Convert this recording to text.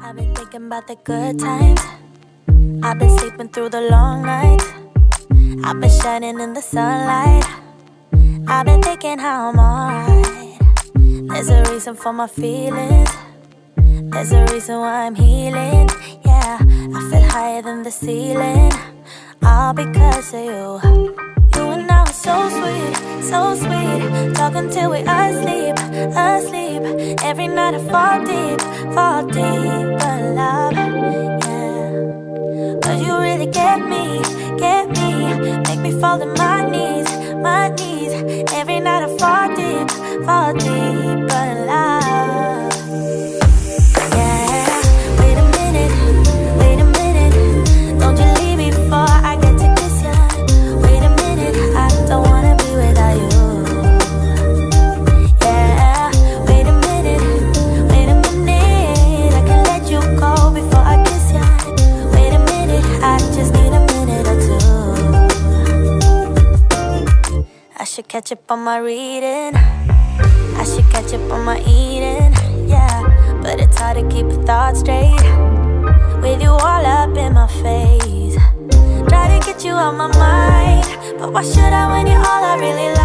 I've been thinking about the good times. I've been sleeping through the long nights. I've been shining in the sunlight. I've been thinking how I'm alright. There's a reason for my feelings. There's a reason why I'm healing. Yeah, I feel higher than the ceiling. All because of you. You and I were so sweet, so sweet. Talking till we asleep, asleep. Every night I fall deep in love. Yeah, 'cause you really get me. Make me fall to my knees. Every night I fall deep in love. Yeah, wait a minute. Don't you leave me before I get to kiss ya. Wait a minute, I don't wanna be without you. Yeah, wait a minute. I can let you go before I kiss ya. Wait a minute, I just need a minute or two. I should catch up on my reading. I should catch up on my eating. Yeah, but it's hard to keep your thoughts straight with you all up in my face. Try to get you out my mind, but why should I when you're all I really like?